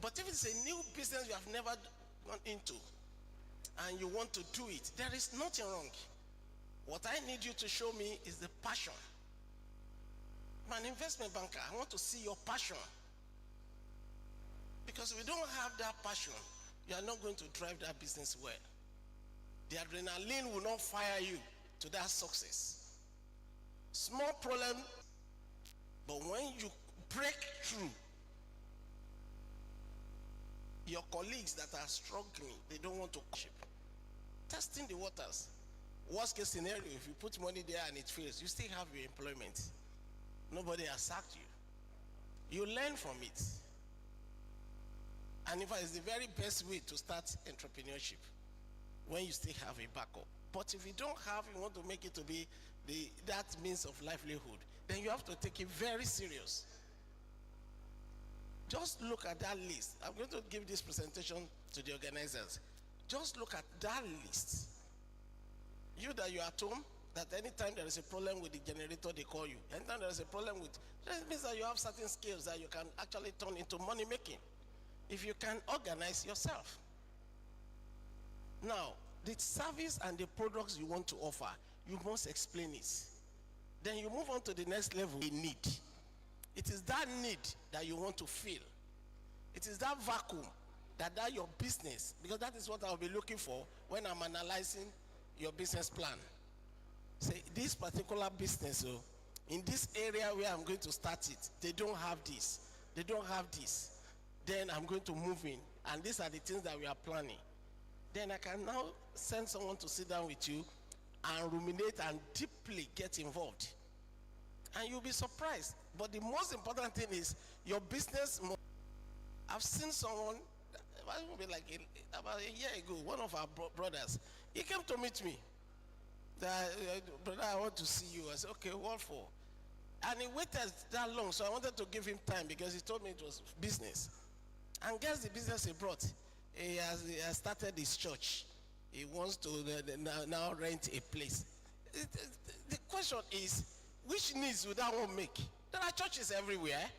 But if it's a new business you have never gone into and you want to do it, there is nothing wrong. What I need you to show me is the passion. I'm an investment banker. I want to see your passion. Because if you don't have that passion, you are not going to drive that business well. The adrenaline will not fire you to that success. Small problem, but when you break through, your colleagues that are struggling, they don't want to ship. Testing the waters. Worst case scenario, if you put money there and it fails, you still have your employment. Nobody has sacked you. You learn from it. And in fact, it's the very best way to start entrepreneurship, when you still have a backup. But if you don't have, you want to make it to be that means of livelihood, then you have to take it very serious. Just look at that list. I'm going to give this presentation to the organizers. Just look at that list. You that you're at home, that anytime there is a problem with the generator, they call you. Anytime there is a problem with, that means that you have certain skills that you can actually turn into money making, if you can organize yourself. Now, the service and the products you want to offer, you must explain it. Then you move on to the next level, a need. It is that need that you want to fill. It is that vacuum that your business, because that is what I'll be looking for when I'm analyzing your business plan. Say, this particular business, in this area where I'm going to start it, they don't have this. They don't have this. Then I'm going to move in. And these are the things that we are planning. Then I can now send someone to sit down with you and ruminate and deeply get involved. And you'll be surprised. But the most important thing is your business. I've seen someone, like about a year ago, one of our brothers, he came to meet me. Brother, I want to see you. I said, okay, what for? And he waited that long, so I wanted to give him time because he told me it was business. And guess the business he brought? He has started his church. He wants to now rent a place. The question is, which needs would that one make? There are churches everywhere.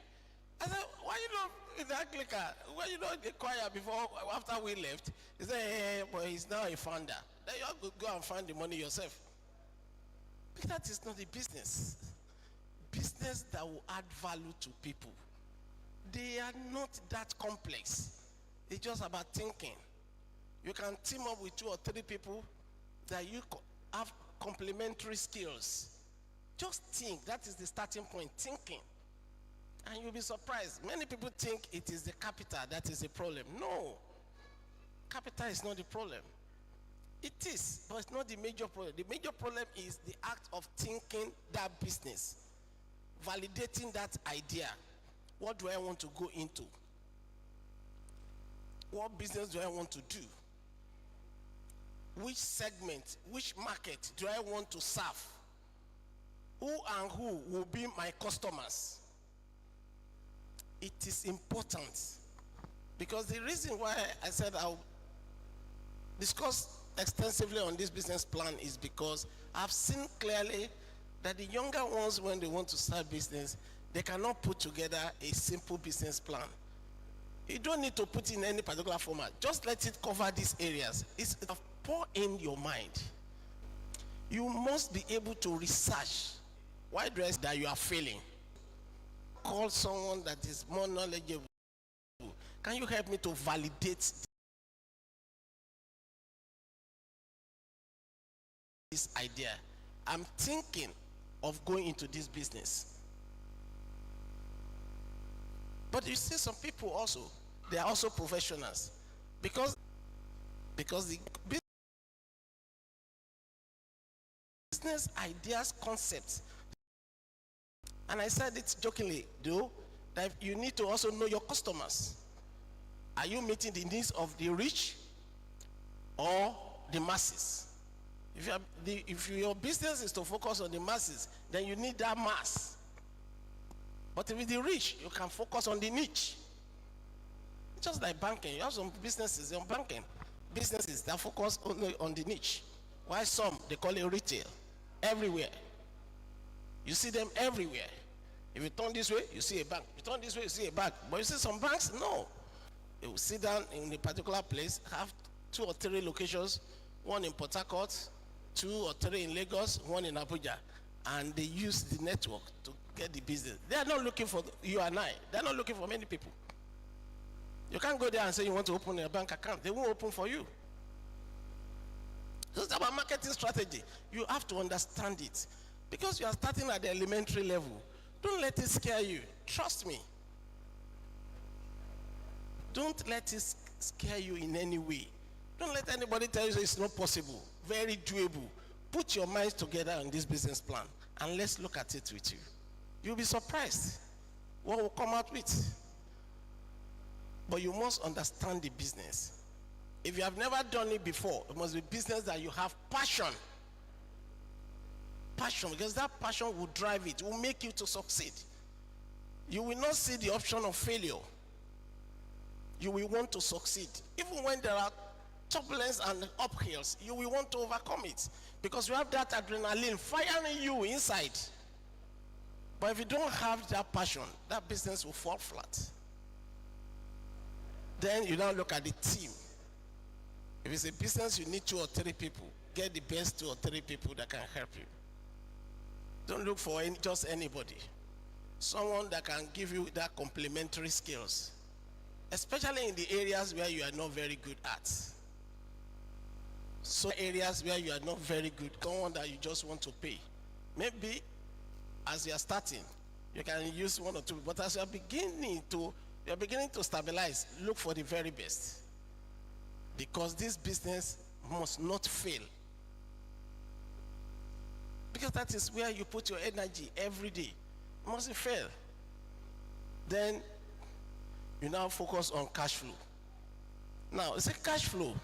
I said, why you not in that clicker? Why you not in the choir before, after we left? He said, hey, but he's now a founder. Then you have to go and find the money yourself. But that is not a business. Business that will add value to people. They are not that complex. It's just about thinking. You can team up with 2 or 3 people that you have complementary skills. Just think. That is the starting point, thinking. And you'll be surprised. Many people think it is the capital that is the problem. No. Capital is not the problem. It is, but it's not the major problem. The major problem is the act of thinking that business, validating that idea. What do I want to go into? What business do I want to do? Which segment, which market do I want to serve? Who and who will be my customers? It is important. Because the reason why I said I'll discuss extensively on this business plan is because I've seen clearly that the younger ones, when they want to start business, they cannot put together a simple business plan. You don't need to put in any particular format. Just let it cover these areas. It's pour in your mind. You must be able to research why dress that you are failing. Call someone that is more knowledgeable. Can you help me to validate this idea? I'm thinking of going into this business. But you see some people also, they are also professionals. Because the business ideas, concepts, and I said it jokingly though, that you need to also know your customers. Are you meeting the needs of the rich or the masses? If your business is to focus on the masses, then you need that mass. But if it's the rich, you can focus on the niche. Just like banking, you have some businesses in banking, businesses that focus only on the niche. While some, they call it retail, everywhere. You see them everywhere. If you turn this way, you see a bank. You turn this way, you see a bank. But you see some banks, no. They will sit down in a particular place, have 2 or 3 locations, one in Port Harcourt, 2 or 3 in Lagos, one in Abuja, and they use the network to get the business. They are not looking for you and I. They are not looking for many people. You can't go there and say you want to open a bank account. They won't open for you. So it's about marketing strategy. You have to understand it. Because you are starting at the elementary level. Don't let it scare you. Trust me. Don't let it scare you in any way. Don't let anybody tell you it's not possible. Very doable. Put your minds together on this business plan and let's look at it with you. You'll be surprised what will come out with. But you must understand the business. If you have never done it before, it must be business that you have passion. Passion, because that passion will drive it, will make you to succeed. You will not see the option of failure. You will want to succeed. Even when there are turbulence and uphills, you will want to overcome it. Because you have that adrenaline firing you inside. But if you don't have that passion, that business will fall flat. Then you now look at the team. If it's a business, you need 2 or 3 people. Get the best 2 or 3 people that can help you. Don't look for just anybody. Someone that can give you that complementary skills. Especially in the areas where you are not very good at. So areas where you are not very good, someone that you just want to pay. Maybe as you are starting, you can use 1 or 2, but as you are beginning to stabilize, look for the very best. Because this business must not fail. Because that is where you put your energy every day. It mustn't fail. Then you now focus on cash flow. Now, it's a cash flow.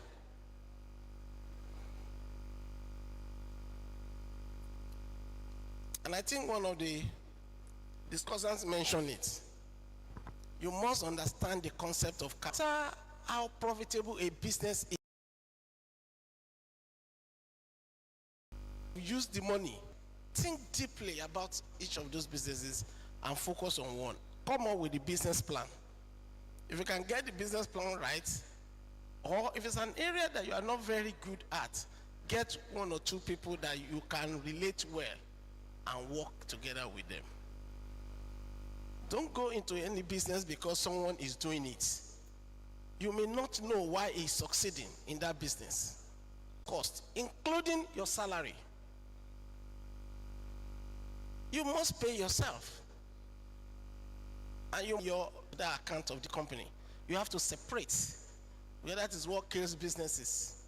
And I think one of the discussants mentioned it. You must understand the concept of cash. How profitable a business is. Use the money. Think deeply about each of those businesses and focus on one. Come up with the business plan. If you can get the business plan right, or if it's an area that you are not very good at, get 1 or 2 people that you can relate well and work together with them. Don't go into any business because someone is doing it. You may not know why he's succeeding in that business. Cost, including your salary. You must pay yourself. And your the account of the company. You have to separate. Whether that is what kills businesses.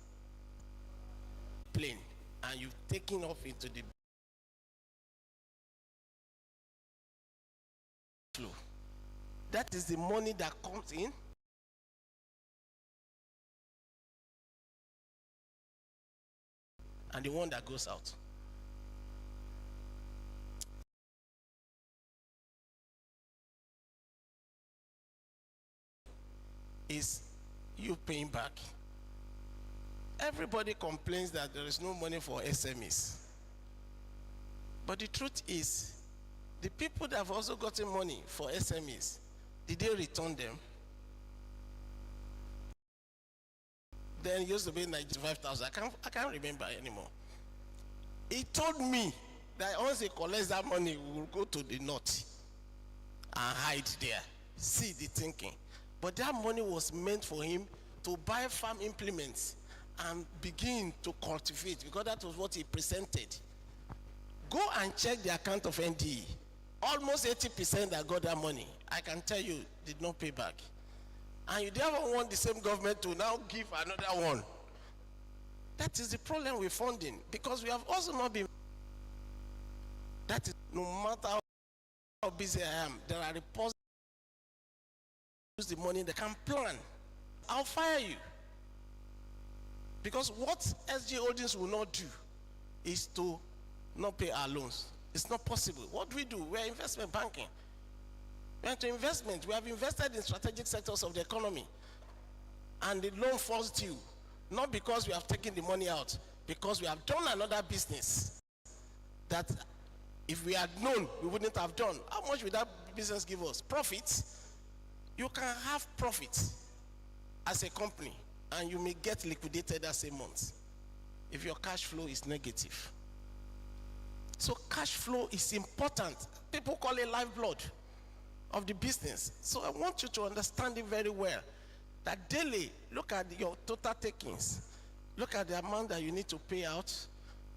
Plain. And you've taken off into the flow. That is the money that comes in. And the one that goes out. Is you paying back. Everybody complains that there is no money for SMEs. But the truth is, the people that have also gotten money for SMEs, did they return them? Then it used to be 95,000. I can't remember anymore. He told me that once he collects that money, we will go to the north and hide there. See the thinking. But that money was meant for him to buy farm implements and begin to cultivate, because that was what he presented. Go and check the account of NDE. Almost 80% that got that money, I can tell you, did not pay back. And you never want the same government to now give another one. That is the problem with funding, because we have also not been. That is, no matter how busy I am, there are reports. Use the money, they can plan. I'll fire you. Because what SG Holdings will not do is to not pay our loans. It's not possible. What do? We're investment banking. We're into investment. We have invested in strategic sectors of the economy. And the loan falls due. Not because we have taken the money out, because we have done another business that if we had known, we wouldn't have done. How much would that business give us? Profits? You can have profits as a company, and you may get liquidated that same month if your cash flow is negative. So cash flow is important. People call it lifeblood of the business. So I want you to understand it very well, that daily, look at your total takings. Look at the amount that you need to pay out.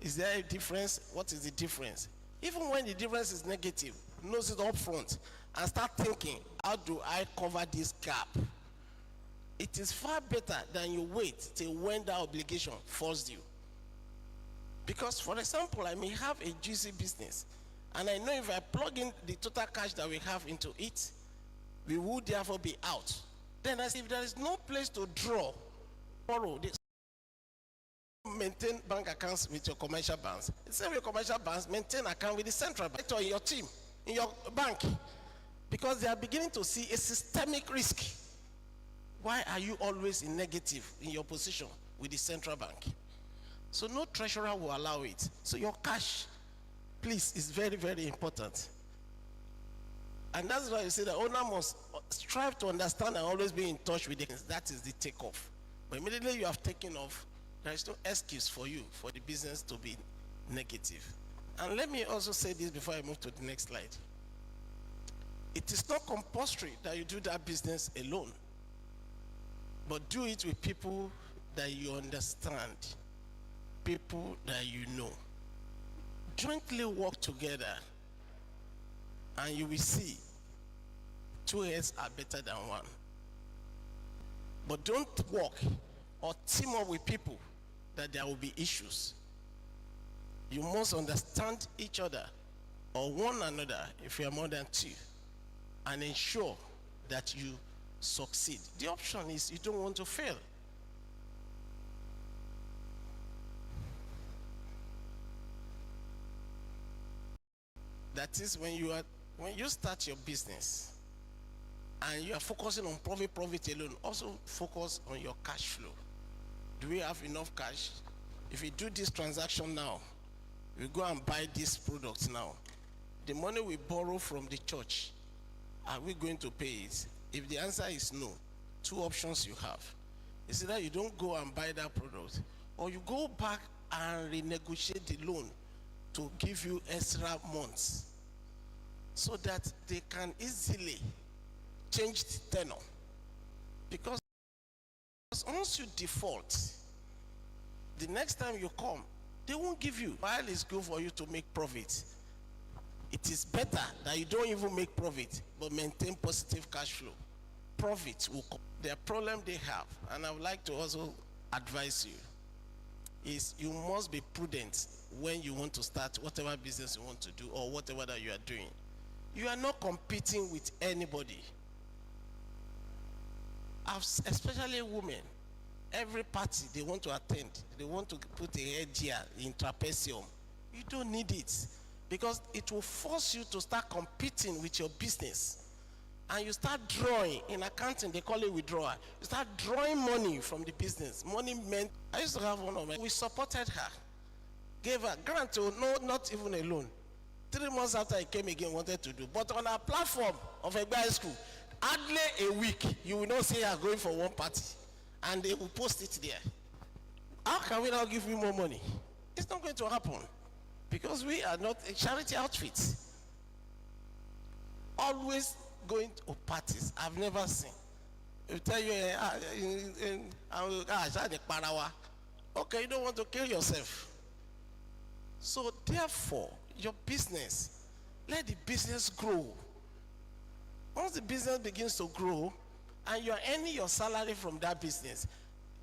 Is there a difference? What is the difference? Even when the difference is negative, knows it up front and start thinking, how do I cover this gap? It is far better than you wait till when that obligation falls due. Because, for example, I may have a juicy business, and I know if I plug in the total cash that we have into it, we would therefore be out. Then I say, if there is no place to draw, borrow this, maintain bank accounts with your commercial banks. Instead of your commercial banks, maintain account with the central bank or in your team, in your bank, because they are beginning to see a systemic risk. Why are you always in negative in your position with the central bank? So no treasurer will allow it. So your cash, please, is very, very important. And that's why you say the owner must strive to understand and always be in touch with the. That is the takeoff. But immediately you have taken off, there is no excuse for you for the business to be negative. And let me also say this before I move to the next slide. It is not compulsory that you do that business alone, but do it with people that you understand, people that you know. Jointly work together, and you will see 2 heads are better than one. But don't work or team up with people that there will be issues. You must understand each other or one another if you are more than two, and ensure that you succeed. The option is you don't want to fail. That is when you start your business and you are focusing on profit alone, also focus on your cash flow. Do we have enough cash? If we do this transaction now, we go and buy this product now, the money we borrow from the church, are we going to pay it? If the answer is no, 2 options you have. It's either you don't go and buy that product, or you go back and renegotiate the loan to give you extra months so that they can easily change the tenor. Because once you default, the next time you come, they won't give you. While it's good for you to make profit, it is better that you don't even make profit, but maintain positive cash flow. Profit will come. The problem they have, and I would like to also advise you, is you must be prudent when you want to start whatever business you want to do or whatever that you are doing. You are not competing with anybody. Especially women. Every party they want to attend, they want to put a head here in trapezium. You don't need it, because it will force you to start competing with your business. And you start drawing. In accounting, they call it withdrawal. You start drawing money from the business. Money meant, I used to have one of my, we supported her. Gave her grant, no, not even a loan. 3 months after I came again, wanted to do. But on our platform of Egba High School, hardly a week, you will not see her going for one party. And they will post it there. How can we now give you more money? It's not going to happen. Because we are not a charity outfit. Always going to parties, I've never seen. They tell you, okay, you don't want to kill yourself. So therefore, your business, let the business grow. Once the business begins to grow, and you are earning your salary from that business,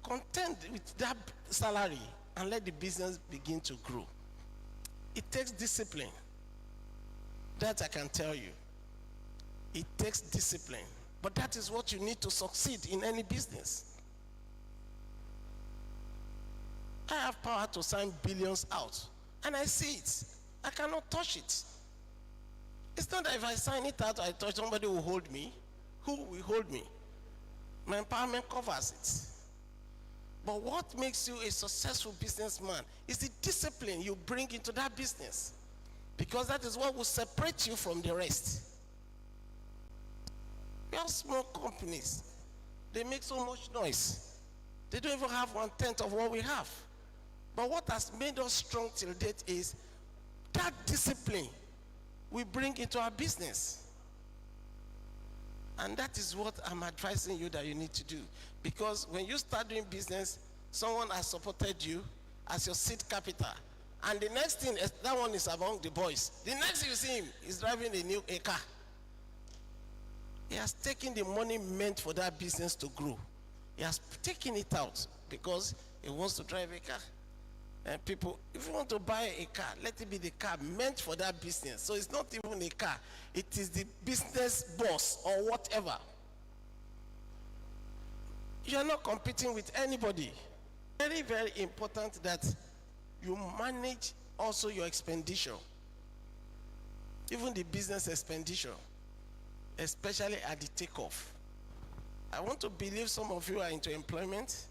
content with that salary and let the business begin to grow. It takes discipline. That I can tell you. It takes discipline. But that is what you need to succeed in any business. I have power to sign billions out, and I see it. I cannot touch it. It's not that if I sign it out, I touch, somebody will hold me. Who will hold me? My empowerment covers it. But what makes you a successful businessman is the discipline you bring into that business. Because that is what will separate you from the rest. We have small companies. They make so much noise. They don't even have 1/10 of what we have. But what has made us strong till date is that discipline we bring into our business. And that is what I'm advising you that you need to do. Because when you start doing business, someone has supported you as your seed capital. And the next thing, that one is among the boys. The next you see him, he's driving a car. He has taken the money meant for that business to grow. He has taken it out because he wants to drive a car. And people, if you want to buy a car, let it be the car meant for that business. So it's not even a car. It is the business boss or whatever. You are not competing with anybody. Very, very important that you manage also your expenditure. Even the business expenditure, especially at the takeoff. I want to believe some of you are into employment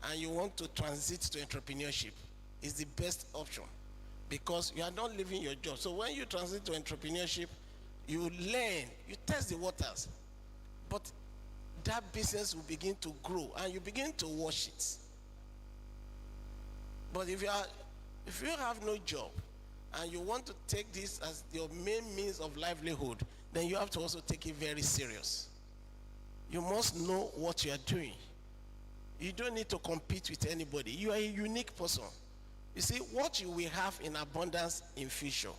and you want to transit to entrepreneurship. Is the best option because you are not leaving your job. So when you transit to entrepreneurship, you learn, you test the waters, but that business will begin to grow and you begin to watch it. But if you have no job and you want to take this as your main means of livelihood, then you have to also take it very serious. You must know what you are doing. You don't need to compete with anybody. You are a unique person. You see, what you will have in abundance in future,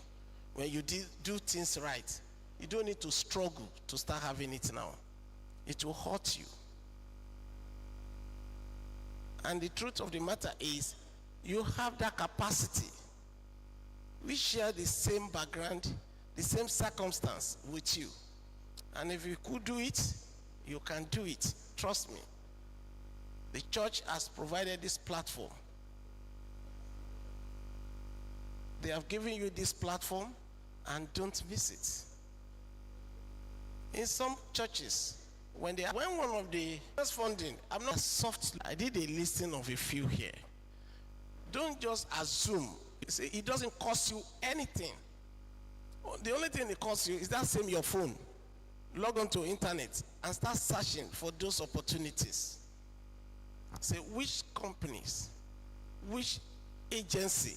when you do things right, you don't need to struggle to start having it now. It will hurt you. And the truth of the matter is, you have that capacity. We share the same background, the same circumstance with you. And if you could do it, you can do it. Trust me. The church has provided this platform. They have given you this platform and don't miss it. In some churches, when one of the first funding, I'm not soft. I did a listing of a few here. Don't just assume. You see, it doesn't cost you anything. The only thing it costs you is that same your phone. Log on to internet and start searching for those opportunities. Say which companies, which agency,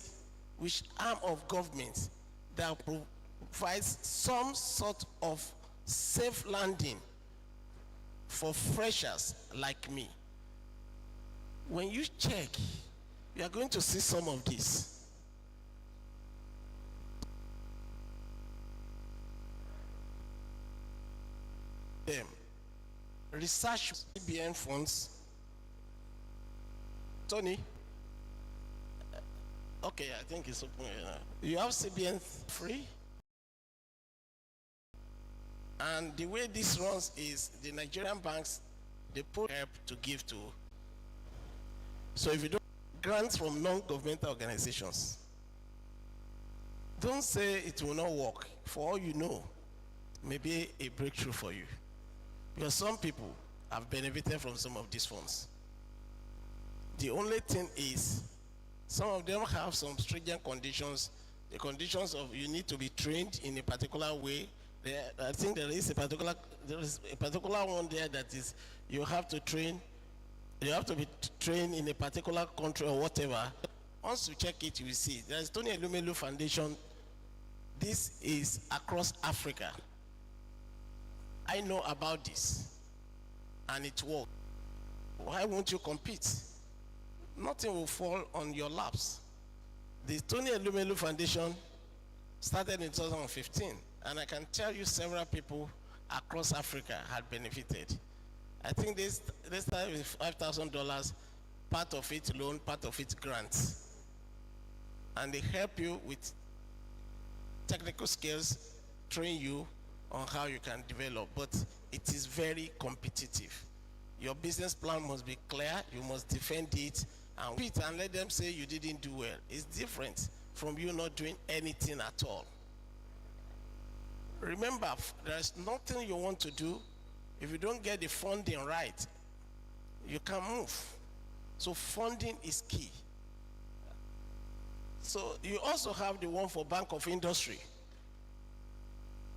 which arm of government that provides some sort of safe landing for freshers like me. When you check, you are going to see some of this. Research CBN funds. Tony? Okay, I think it's open. You have CBN free. And the way this runs is the Nigerian banks, they put help to give to. So if you don't grants from non-governmental organizations, don't say it will not work. For all you know, maybe a breakthrough for you. Because some people have benefited from some of these funds. The only thing is, some of them have some stringent conditions. The conditions of you need to be trained in a particular way. I think there is a particular one there that is you have to train. You have to be trained in a particular country or whatever. Once you check it, you will see. There is Tony Elumelu Foundation. This is across Africa. I know about this, and it works. Why won't you compete? Nothing will fall on your laps. The Tony Elumelu Foundation started in 2015, and I can tell you several people across Africa had benefited. I think they started with $5,000, part of it loan, part of it grants. And they help you with technical skills, train you on how you can develop, but it is very competitive. Your business plan must be clear, you must defend it, and let them say you didn't do well. It's different from you not doing anything at all. Remember, there's nothing you want to do. If you don't get the funding right, you can't move. So funding is key. So you also have the one for Bank of Industry.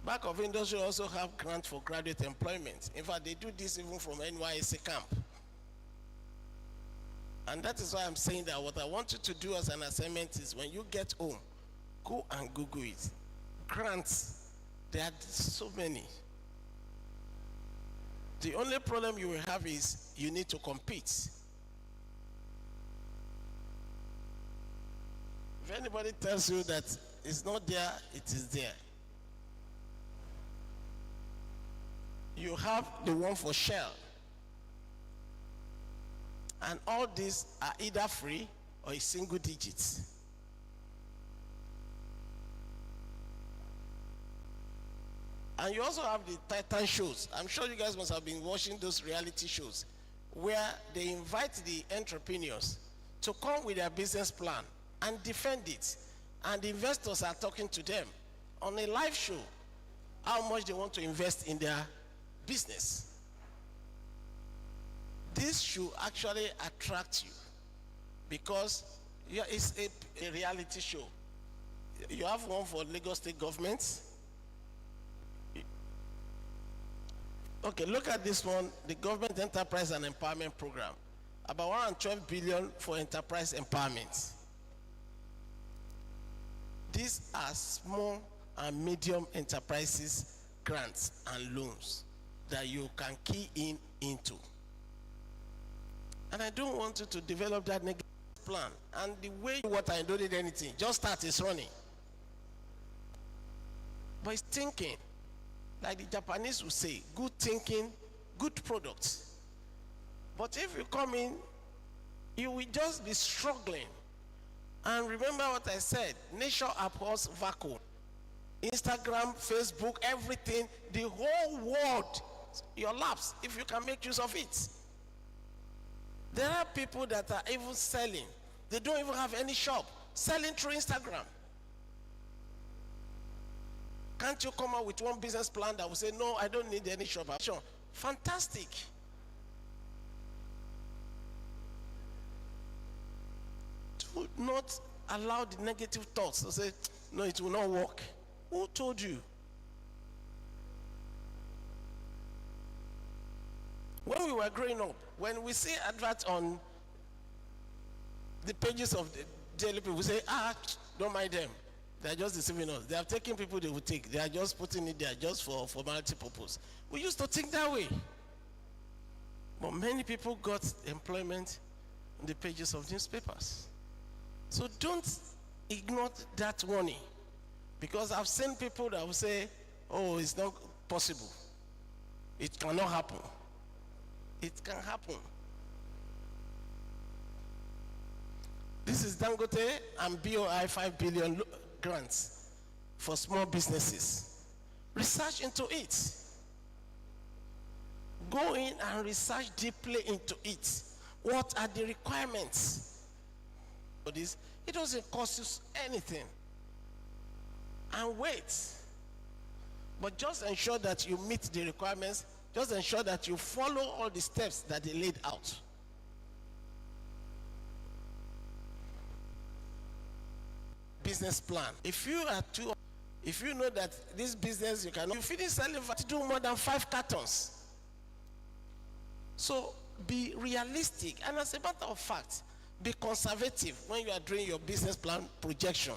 Back of Industry also have grant for graduate employment. In fact, they do this even from NYSC camp. And that is why I'm saying that what I want you to do as an assignment is when you get home, go and Google it. Grants, there are so many. The only problem you will have is you need to compete. If anybody tells you that it's not there, it is there. You have the one for Shell. And all these are either free or a single digits. And you also have the Titan shows. I'm sure you guys must have been watching those reality shows where they invite the entrepreneurs to come with their business plan and defend it. And the investors are talking to them on a live show how much they want to invest in their business. This should actually attract you because it's a reality show. You have one for Lagos State government. Okay, look at this one, the Government Enterprise and Empowerment Program. About 112 billion for enterprise empowerment. These are small and medium enterprises grants and loans that you can key into. And I don't want you to develop that negative plan. And the way what I don't need anything, just start is running. But it's thinking, like the Japanese would say, good thinking, good products. But if you come in, you will just be struggling. And remember what I said, nature abhors vacuum. Instagram, Facebook, everything, the whole world, your laps, if you can make use of it. There are people that are even selling. They don't even have any shop. Selling through Instagram. Can't you come up with one business plan that will say, no, I don't need any shop? Sure. Fantastic. Do not allow the negative thoughts to say, no, it will not work. Who told you? When we were growing up, when we see adverts on the pages of the daily people, we say, don't mind them. They are just deceiving us. They have taken people they will take. They are just putting it there just for formality purpose. We used to think that way. But many people got employment in the pages of newspapers. So don't ignore that warning. Because I've seen people that will say, oh, it's not possible. It cannot happen. It can happen. This is Dangote and BOI 5 billion grants for small businesses. Research into it. Go in and research deeply into it. What are the requirements for this? It doesn't cost you anything. And wait. But just ensure that you meet the requirements. Just ensure that you follow all the steps that they laid out. Business plan. If you know that this business you finish selling to do more than 5 cartons. So be realistic, and as a matter of fact, be conservative when you are doing your business plan projection.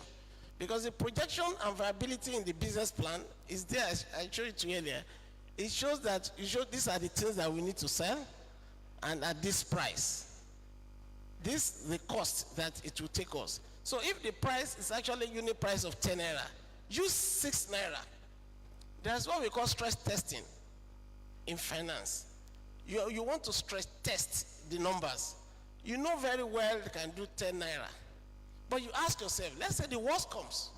Because the projection and viability in the business plan is there. I showed it to you earlier. It shows that these are the things that we need to sell and at this price. This is the cost that it will take us. So if the price is actually unit price of 10 naira, use 6 naira. There's what we call stress testing in finance. You want to stress test the numbers. You know very well you can do 10 naira. But you ask yourself, let's say the worst comes.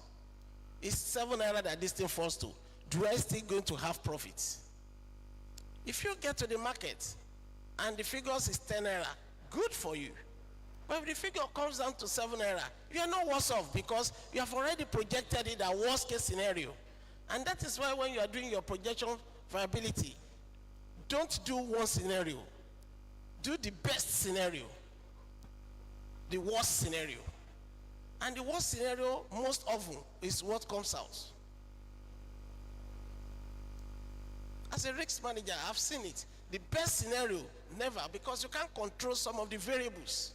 It's 7 naira that this thing falls to. Do I still going to have profits? If you get to the market and the figures is 10 naira, good for you. But if the figure comes down to 7 naira, you are not worse off because you have already projected it at worst case scenario. And that is why when you are doing your projection viability, don't do one scenario. Do the best scenario. The worst scenario. And the worst scenario most often is what comes out. As a risk manager, I've seen it. The best scenario, never, because you can't control some of the variables.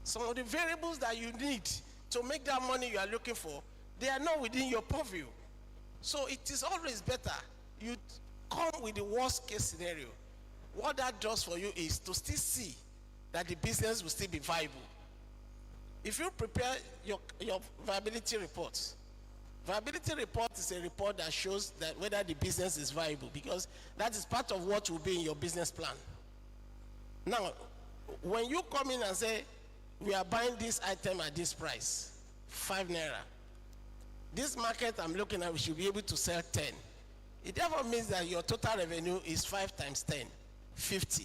Some of the variables that you need to make that money you are looking for, they are not within your purview. So it is always better you come with the worst case scenario. What that does for you is to still see that the business will still be viable. If you prepare your viability report is a report that shows that whether the business is viable, because that is part of what will be in your business plan. Now, when you come in and say, we are buying this item at this price, 5 naira. This market I'm looking at, we should be able to sell 10. It therefore means that your total revenue is 5 times 10, 50.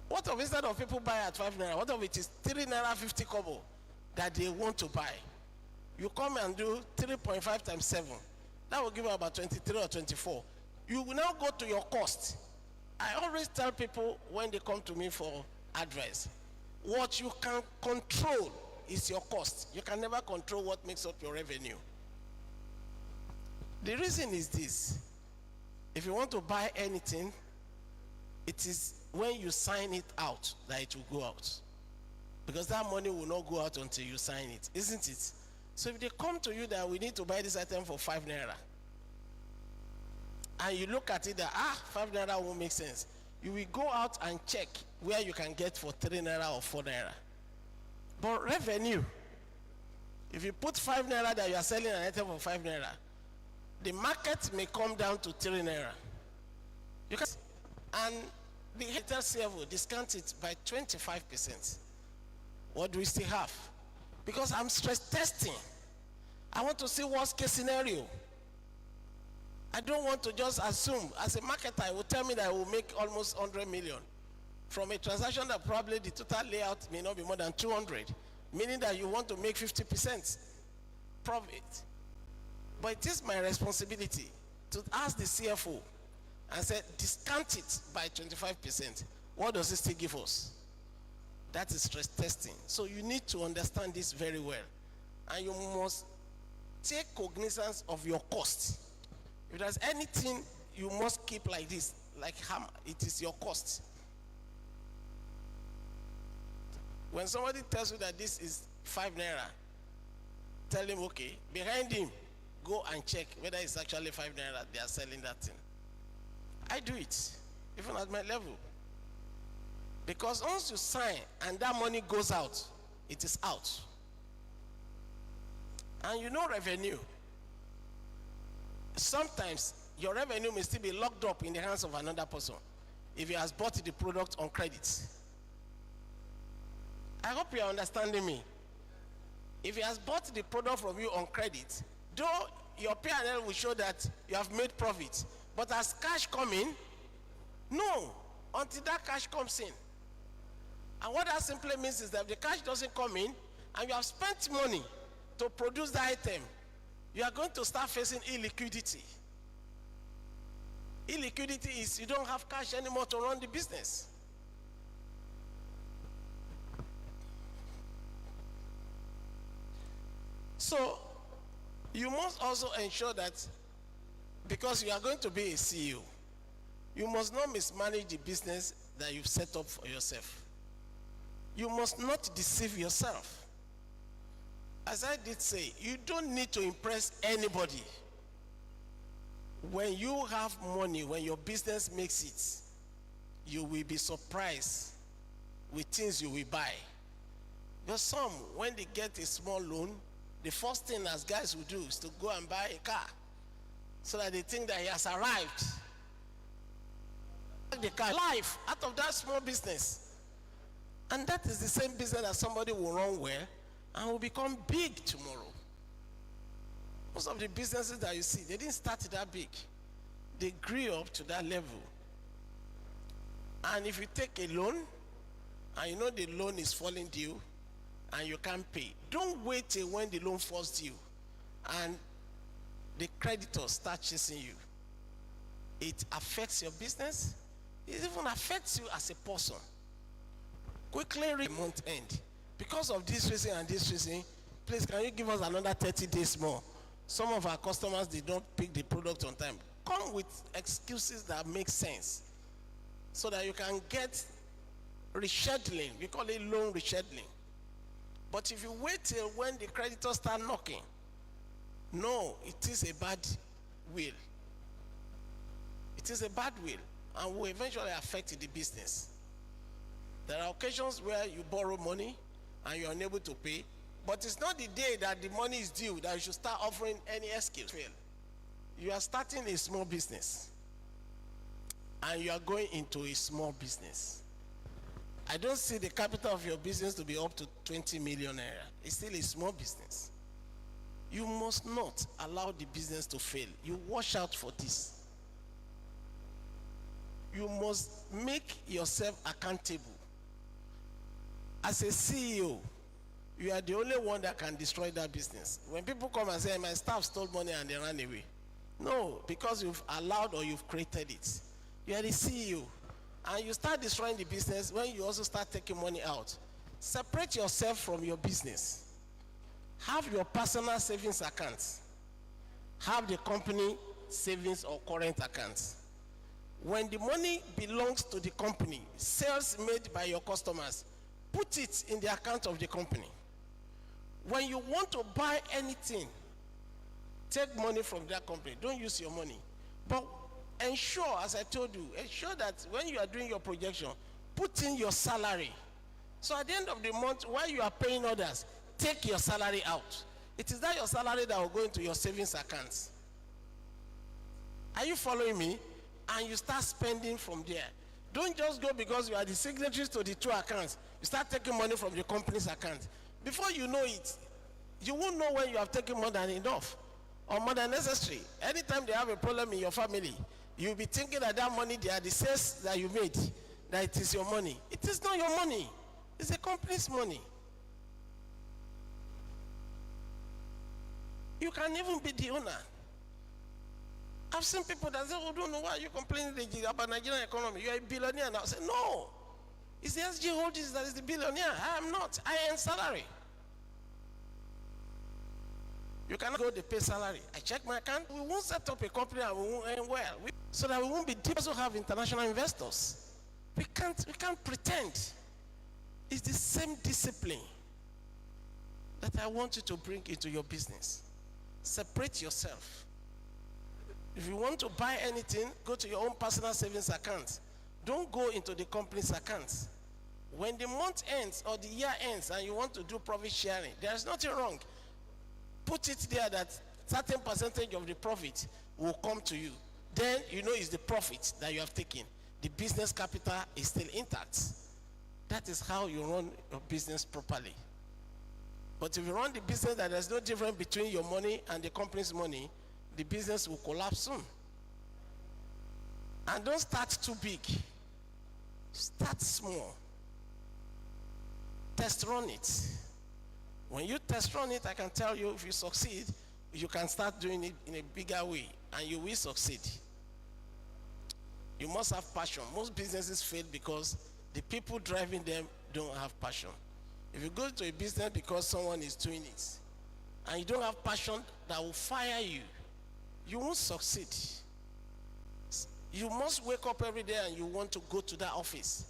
What if instead of people buy at 5 naira, what if it is 3 naira 50 kobo that they want to buy? You come and do 3.5 times 7. That will give you about 23 or 24. You will now go to your cost. I always tell people when they come to me for advice, what you can control is your cost. You can never control what makes up your revenue. The reason is this: if you want to buy anything, it is when you sign it out that it will go out, because that money will not go out until you sign it, isn't it? So if they come to you that we need to buy this item for 5 naira, and you look at it that 5 naira won't make sense, you will go out and check where you can get for 3 naira or 4 naira. But revenue, if you put 5 naira that you are selling an item for 5 naira, the market may come down to 3 naira. You can, and the retail sale will discount it by 25%. What do we still have? Because I'm stress testing. I want to see worst case scenario. I don't want to just assume. As a marketer, it will tell me that I will make almost 100 million from a transaction that probably the total layout may not be more than 200, meaning that you want to make 50% profit. But it is my responsibility to ask the CFO and say, discount it by 25%. What does it still give us? That is stress testing. So you need to understand this very well. And you must take cognizance of your cost. If there's anything you must keep like this, like hammer, it is your cost. When somebody tells you that this is 5 naira, tell him, okay, behind him, go and check whether it's actually 5 naira they are selling that thing. I do it, even at my level. Because once you sign and that money goes out, it is out. And you know revenue. Sometimes your revenue may still be locked up in the hands of another person if he has bought the product on credit. I hope you are understanding me. If he has bought the product from you on credit, though your P&L will show that you have made profit, but as cash coming, no, until that cash comes in. And what that simply means is that if the cash doesn't come in and you have spent money to produce the item, you are going to start facing illiquidity. Illiquidity is you don't have cash anymore to run the business. So you must also ensure that, because you are going to be a CEO, you must not mismanage the business that you've set up for yourself. You must not deceive yourself. As I did say, you don't need to impress anybody. When you have money, when your business makes it, you will be surprised with things you will buy. But some, when they get a small loan, the first thing as guys will do is to go and buy a car so that they think that he has arrived. The car, life out of that small business. And that is the same business that somebody will run well and will become big tomorrow. Most of the businesses that you see, they didn't start that big. They grew up to that level. And if you take a loan, and you know the loan is falling due, and you can't pay, don't wait till when the loan falls due and the creditors start chasing you. It affects your business. It even affects you as a person. Quickly reach month end. Because of this reason and this reason, please can you give us another 30 days more Some of our customers did not pick the product on time. Come with excuses that make sense so that you can get rescheduling. We call it loan rescheduling. But if you wait till when the creditors start knocking, no, it is a bad will. It is a bad will and will eventually affect the business. There are occasions where you borrow money and you're unable to pay, but it's not the day that the money is due that you should start offering any excuse. You are starting a small business and you are going into a small business. I don't see the capital of your business to be up to 20 million naira. It's still a small business. You must not allow the business to fail. You watch out for this. You must make yourself accountable. As a CEO, you are the only one that can destroy that business. When people come and say, my staff stole money and they ran away. No, because you've allowed or you've created it. You are the CEO. And you start destroying the business when you also start taking money out. Separate yourself from your business. Have your personal savings accounts. Have the company savings or current accounts. When the money belongs to the company, sales made by your customers, put it in the account of the company. When you want to buy anything, take money from that company. Don't use your money. But ensure, as I told you, ensure that when you are doing your projection, put in your salary. So at the end of the month, while you are paying others, take your salary out. It is that your salary that will go into your savings accounts. Are you following me? And you start spending from there. Don't just go because you are the signatories to the two accounts. You start taking money from the company's account. Before you know it, you won't know when you have taken more than enough or more than necessary. Anytime they have a problem in your family, you'll be thinking that that money, they are the sales that you made, that it is your money. It is not your money. It's the company's money. You can even be the owner. I've seen people that say, oh, don't know why you're complaining about Nigerian economy. You're a billionaire now. I say, no. It's the SG Holdings that is the billionaire. I am not. I earn salary. You cannot go to pay salary. I check my account. We won't set up a company and we won't earn well. So that we won't be deep. We also have international investors. We can't pretend. It's the same discipline that I want you to bring into your business. Separate yourself. If you want to buy anything, go to your own personal savings account. Don't go into the company's accounts. When the month ends or the year ends and you want to do profit sharing, there's nothing wrong. Put it there that certain percentage of the profit will come to you. Then you know it's the profit that you have taken. The business capital is still intact. That is how you run your business properly. But if you run the business that there's no difference between your money and the company's money, the business will collapse soon. And don't start too big. Start small. Test run it. When you test run it, I can tell you, if you succeed, you can start doing it in a bigger way, and you will succeed. You must have passion. Most businesses fail because the people driving them don't have passion. If you go to a business because someone is doing it, and you don't have passion that will fire you, you won't succeed. You must wake up every day and you want to go to that office.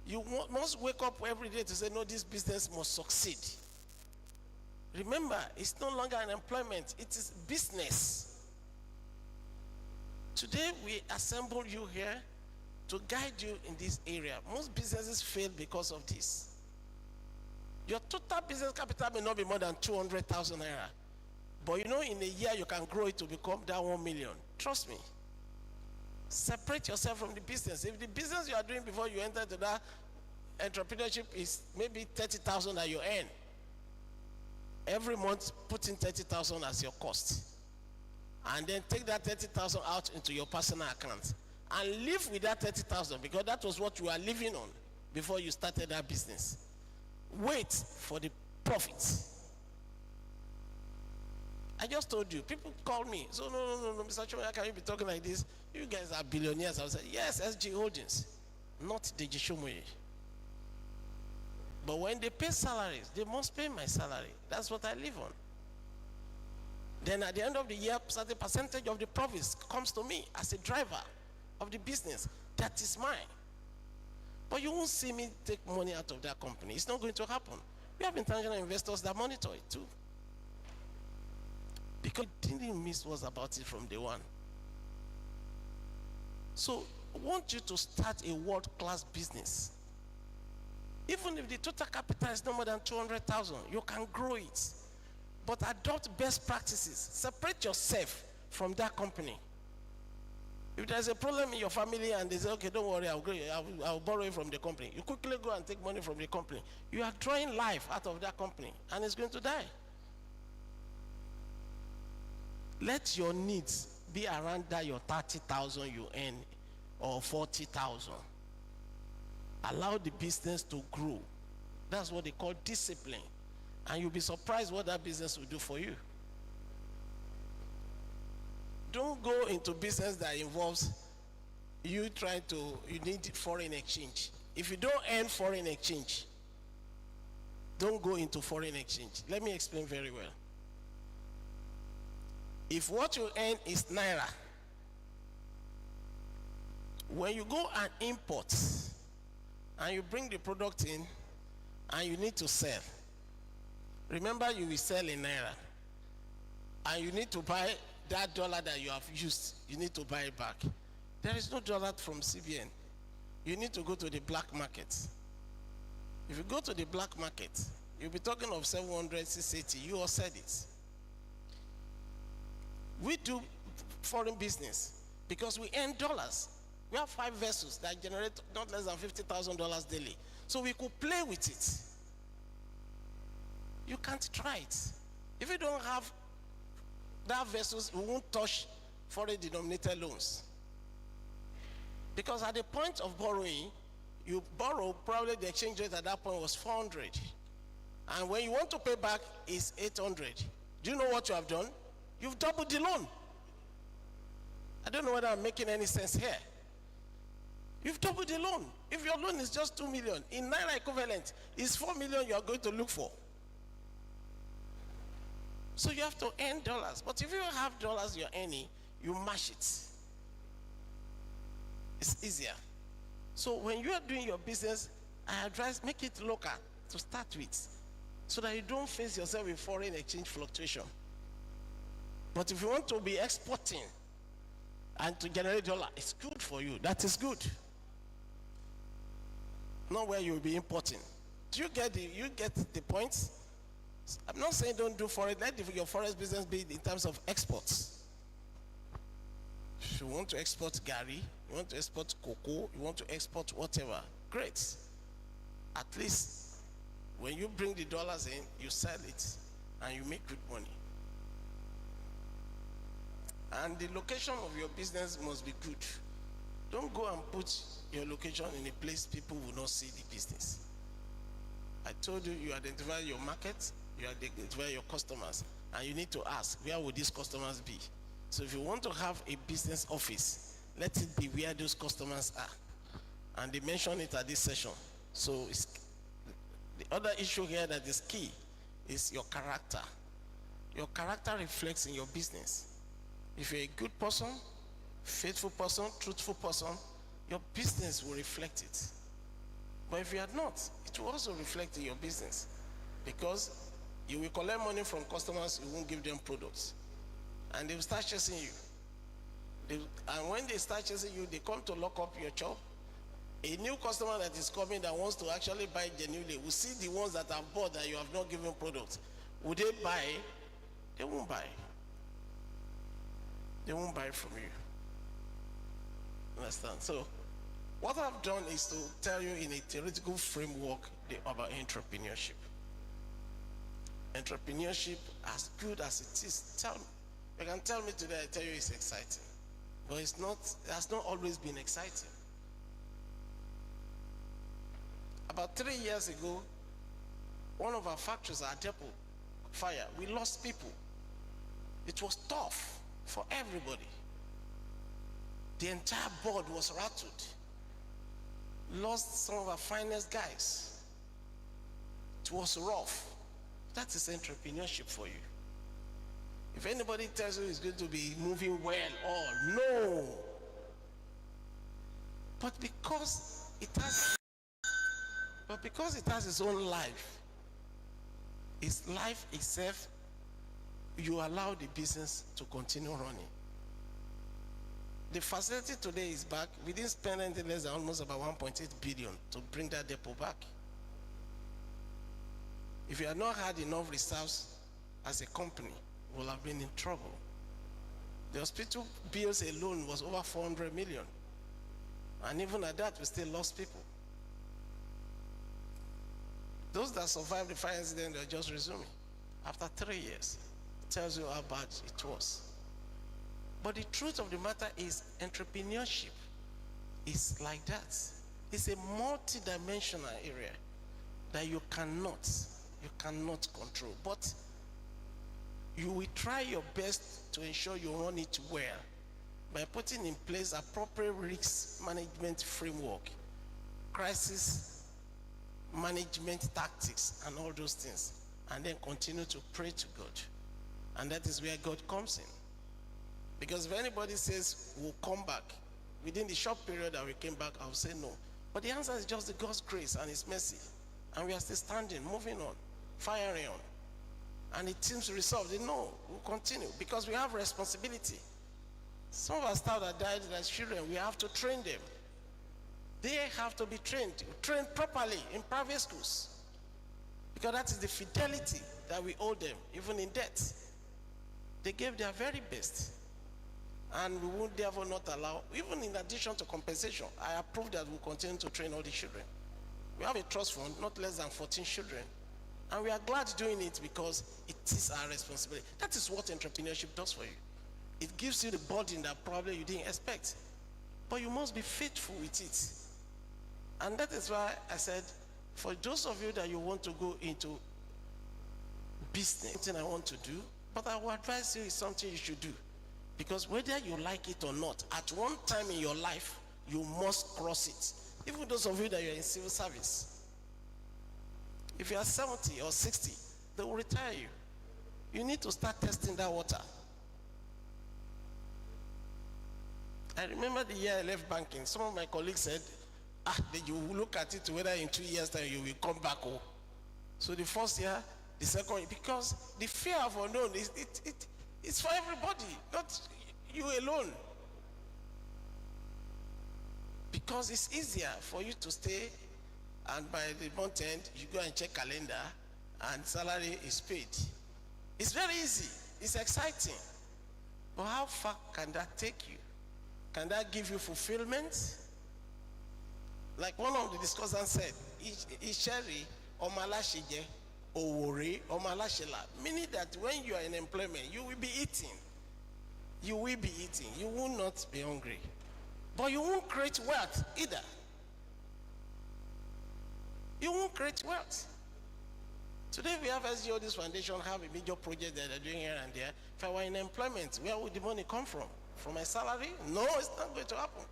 You must wake up every day to say, no, this business must succeed. Remember, it's no longer an employment, it is business. Today we assemble you here to guide you in this area. Most businesses fail because of this. Your total business capital may not be more than 200,000 naira. But you know, in a year you can grow it to become that 1 million. Trust me. Separate yourself from the business. If the business you are doing before you enter to that entrepreneurship is maybe 30,000 that you earn, every month put in 30,000 as your cost. And then take that 30,000 out into your personal account. And live with that 30,000 because that was what you were living on before you started that business. Wait for the profits. I just told you, people call me. So, no, Mr. Choma, how can you be talking like this? You guys are billionaires. I would say, yes, SG Holdings, not the Jishomoye. But when they pay salaries, they must pay my salary. That's what I live on. Then at the end of the year, certain percentage of the profits comes to me as a driver of the business. That is mine. But you won't see me take money out of that company. It's not going to happen. We have international investors that monitor it too. Because we didn't miss what's about it from day one. So I want you to start a world-class business. Even if the total capital is no more than 200,000, you can grow it. But adopt best practices. Separate yourself from that company. If there's a problem in your family and they say, okay, don't worry, I'll borrow it from the company. You quickly go and take money from the company. You are drawing life out of that company and it's going to die. Let your needs be around that your 30,000 you earn or 40,000. Allow the business to grow. That's what they call discipline. And you'll be surprised what that business will do for you. Don't go into business that involves you need foreign exchange. If you don't earn foreign exchange, don't go into foreign exchange. Let me explain very well. If what you earn is naira, when you go and import and you bring the product in and you need to sell, remember you will sell in naira and you need to buy that dollar that you have used, you need to buy it back. There is no dollar from CBN. You need to go to the black market. If you go to the black market, you'll be talking of 700, 680, you all said it. We do foreign business because we earn dollars. We have 5 vessels that generate not less than $50,000 daily. So we could play with it. You can't try it. If you don't have that vessels, we won't touch foreign denominated loans. Because at the point of borrowing, you borrow, probably the exchange rate at that point was 400. And when you want to pay back, it's 800. Do you know what you have done? You've doubled the loan. I don't know whether I'm making any sense here. You've doubled the loan. If your loan is just 2 million, in naira equivalent, it's 4 million you are going to look for. So you have to earn dollars. But if you have dollars you're earning, you mash it. It's easier. So when you are doing your business, I advise make it local to start with, so that you don't face yourself with foreign exchange fluctuation. But if you want to be exporting and to generate dollar, it's good for you. That is good. Not where you will be importing. Do you get the point? I'm not saying don't do foreign. Let your foreign business be in terms of exports. If you want to export gari, you want to export cocoa, you want to export whatever, great. At least when you bring the dollars in, you sell it and you make good money. And the location of your business must be good. Don't go and put your location in a place people will not see the business. I told you, you identify your market, you identify your customers, and you need to ask, where would these customers be? So if you want to have a business office, let it be where those customers are. And they mention it at this session. So the other issue here that is key is your character. Your character reflects in your business. If you're a good person, faithful person, truthful person, your business will reflect it. But if you are not, it will also reflect in your business, because you will collect money from customers, you won't give them products, and they will start chasing you. And when they start chasing you, they come to lock up your shop. A new customer that is coming that wants to actually buy genuinely will see the ones that are bought that you have not given products. Would they buy? They won't buy. They won't buy from you. Understand? So what I've done is to tell you in a theoretical framework about entrepreneurship. Entrepreneurship, as good as it is, you can tell me today, I tell you it's exciting. But it has not always been exciting. About 3 years ago, one of our factories, our depot, fire, we lost people. It was tough for everybody. The entire board was rattled. Lost some of our finest guys. It was rough. That is entrepreneurship for you. If anybody tells you it's going to be moving well, or no. But because it has its own life, its life itself, you allow the business to continue running. The facility today is back. We didn't spend anything less than almost about 1.8 billion to bring that depot back. If you had not had enough reserves as a company, we will have been in trouble. The hospital bills alone was over 400 million. And even at that, we still lost people. Those that survived the fire incident are just resuming. After 3 years, it tells you how bad it was. But the truth of the matter is, entrepreneurship is like that. It's a multi-dimensional area that you cannot control. But you will try your best to ensure you run it well by putting in place appropriate risk management framework, crisis management tactics, and all those things, and then continue to pray to God. And that is where God comes in. Because if anybody says we'll come back within the short period that we came back, I'll say no. But the answer is just the God's grace and His mercy. And we are still standing, moving on, firing on. And it seems resolved. No, we'll continue because we have responsibility. Some of our staff that died as children, we have to train them. They have to be trained properly in private schools. Because that is the fidelity that we owe them, even in debt. They gave their very best. And we would therefore not allow, even in addition to compensation, I approve that we'll continue to train all the children. We have a trust fund, not less than 14 children. And we are glad doing it because it is our responsibility. That is what entrepreneurship does for you. It gives you the burden that probably you didn't expect. But you must be faithful with it. And that is why I said, for those of you that you want to go into business, something I want to do, but I will advise you it's something you should do. Because whether you like it or not, at one time in your life, you must cross it. Even those of you that are in civil service. If you are 70 or 60, they will retire you. You need to start testing that water. I remember the year I left banking, some of my colleagues said, you will look at it whether in 2 years' time you will come back home. So the first year, the second year, because the fear of unknown it's for everybody, not you alone. Because it's easier for you to stay, and by the month end, you go and check calendar, and salary is paid. It's very easy. It's exciting. But how far can that take you? Can that give you fulfillment? Like one of the discussants said, Isheri omalashije owore omalashela, meaning that when you are in employment, you will be eating. You will be eating. You will not be hungry. But you won't create wealth either. You won't create wealth. Today we have SGO, this foundation, have a major project that they're doing here and there. If I were in employment, where would the money come from? From my salary? No, it's not going to happen.